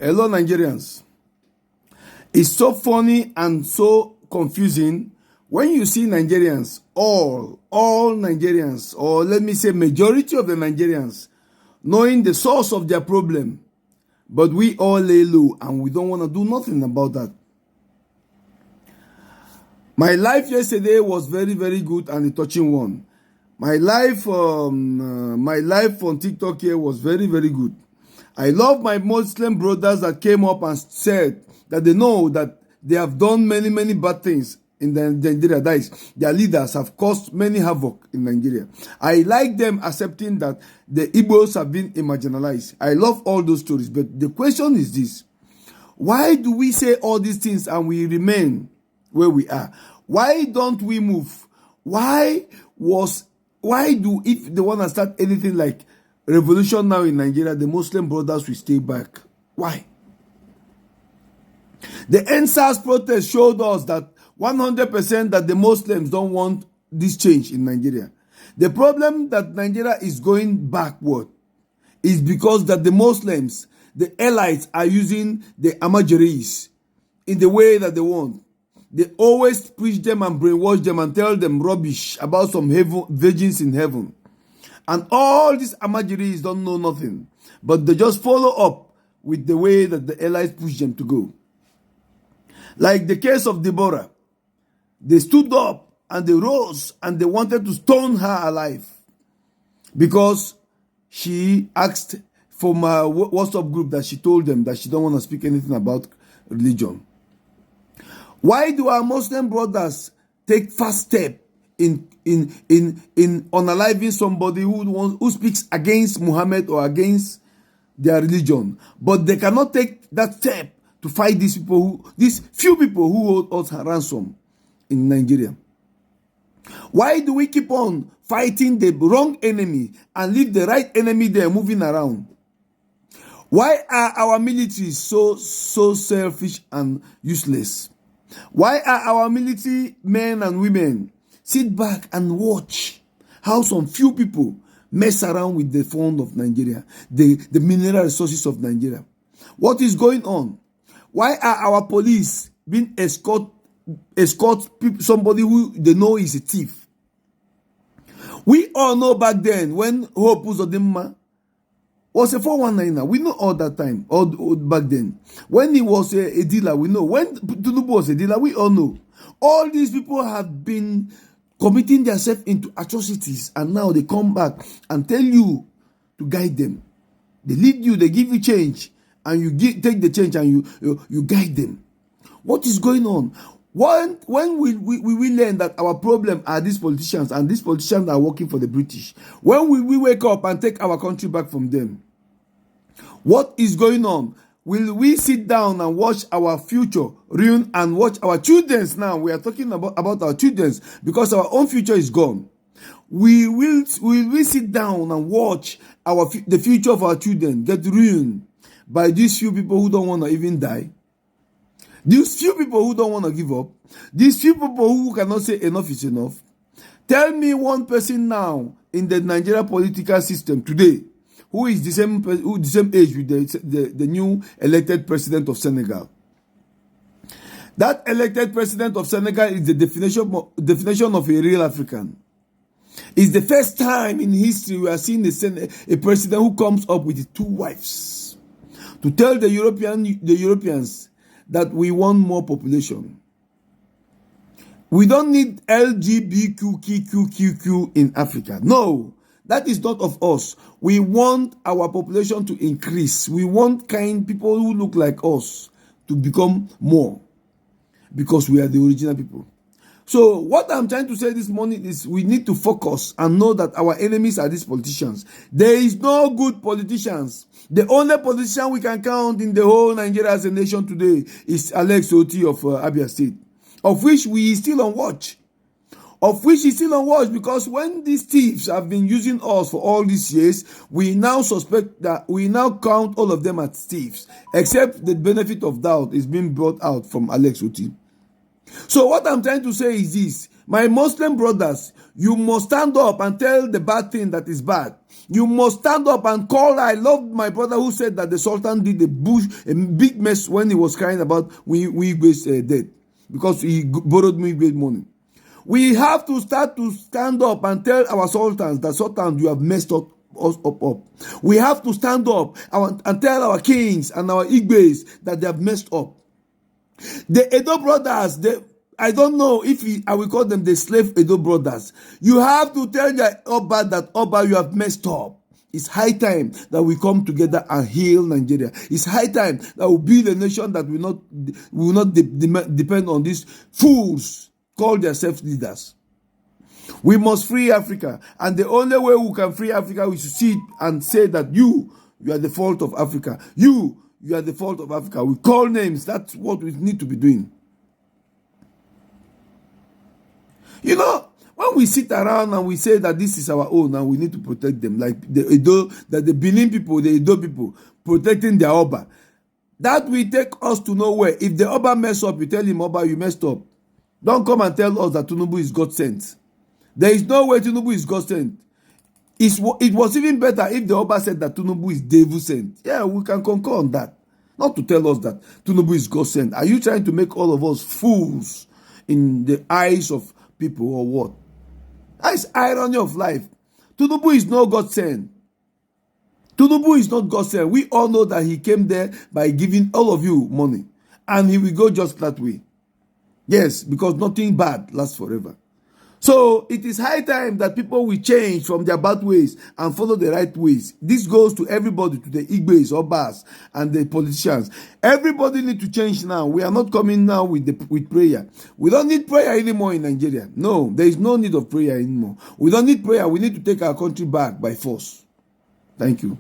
Hello, Nigerians. It's so funny and so confusing when you see Nigerians, all Nigerians, or let me say majority of the Nigerians, knowing the source of their problem, but we all lay low and we don't want to do nothing about that. My life yesterday was very, very good and a touching one. My life on TikTok here was very, very good. I love my Muslim brothers that came up and said that they know that they have done many, many bad things in Nigeria. That is, their leaders have caused many havoc in Nigeria. I like them accepting that the Igbos have been marginalized. I love all those stories. But the question is this: why do we say all these things and we remain where we are? Why don't we move? Why do, if they want to start anything like revolution now in Nigeria, the Muslim brothers will stay back? Why? The NSAS protest showed us that 100% that the Muslims don't want this change in Nigeria. The problem that Nigeria is going backward is because that the Muslims, the elites, are using the Amajiris in the way that they want. They always preach them and brainwash them and tell them rubbish about some virgins in heaven. And all these Amajiris don't know nothing, but they just follow up with the way that the elites push them to go. Like the case of Deborah. They stood up and they rose and they wanted to stone her alive because she asked from a WhatsApp group that she told them that she don't want to speak anything about religion. Why do our Muslim brothers take first step in unaliving somebody who speaks against Muhammad or against their religion, but they cannot take that step to fight these few people who hold us ransom in Nigeria? Why do we keep on fighting the wrong enemy and leave the right enemy there moving around? Why are our militaries so selfish and useless? Why are our military men and women sit back and watch how some few people mess around with the fund of Nigeria, the mineral resources of Nigeria? What is going on? Why are our police being escort somebody who they know is a thief? We all know back then when Hope Uzodinma was a 419er. We know all that time, all back then. When he was a dealer, we know. When Tinubu was a dealer, we all know. All these people have been committing themselves into atrocities, and now they come back and tell you to guide them. They lead you, they give you change, and you take the change and you guide them. What is going on? When we learn that our problem are these politicians and these politicians are working for the British? When will we wake up and take our country back from them? What is going on? Will we sit down and watch our future ruin and watch our children's now? We are talking about our children's because our own future is gone. Will we sit down and watch the future of our children get ruined by these few people who don't want to even die? These few people who don't want to give up, these few people who cannot say enough is enough. Tell me one person now in the Nigeria political system today who is the same age with the new elected president of Senegal. That elected president of Senegal is the definition of a real African. It's the first time in history we are seeing a president who comes up with 2 wives to tell the Europeans that we want more population. We don't need LGBTQQQQ in Africa. No, that is not of us. We want our population to increase. We want people who look like us to become more because we are the original people. So what I'm trying to say this morning is we need to focus and know that our enemies are these politicians. There is no good politicians. The only politician we can count in the whole Nigeria as a nation today is Alex Oti of Abia State, of which we still on watch. Because when these thieves have been using us for all these years, we now suspect that we now count all of them as thieves, except the benefit of doubt is being brought out from Alex Oti. So what I'm trying to say is this: My Muslim brothers, you must stand up and tell the bad thing that is bad. You must stand up and call. I love my brother who said that the Sultan did a big mess when he was crying about Wigwe's death, because he borrowed Wigwe's money. We have to start to stand up and tell our sultans that, Sultan, you have messed up. We have to stand up and tell our kings and our Igbe's that they have messed up. The Edo brothers, I don't know if I will call them the slave Edo brothers. You have to tell the Oba that, Oba, you have messed up. It's high time that we come together and heal Nigeria. It's high time that we build a nation that will not depend on these fools called themselves leaders. We must free Africa, and the only way we can free Africa is to sit and say that you are the fault of Africa. You are the fault of Africa. We call names. That's what we need to be doing. You know, when we sit around and we say that this is our own and we need to protect them, like the Benin people, the Edo people, protecting their Oba, that will take us to nowhere. If the Oba mess up, you tell him, Oba, you messed up. Don't come and tell us that Tinubu is God sent. There is no way Tinubu is God sent. It was even better if the Oba said that Tinubu is devil sent. Yeah, we can concur on that. Not to tell us that Tinubu is God sent. Are you trying to make all of us fools in the eyes of people, or what? That's irony of life. Tinubu is not God sent. Tinubu is not God sent. We all know that he came there by giving all of you money, and he will go just that way. Yes, because nothing bad lasts forever. So it is high time that people will change from their bad ways and follow the right ways. This goes to everybody, to the Igbes, Obas, and the politicians. Everybody need to change now. We are not coming now with prayer. We don't need prayer anymore in Nigeria. No, there is no need of prayer anymore. We don't need prayer. We need to take our country back by force. Thank you.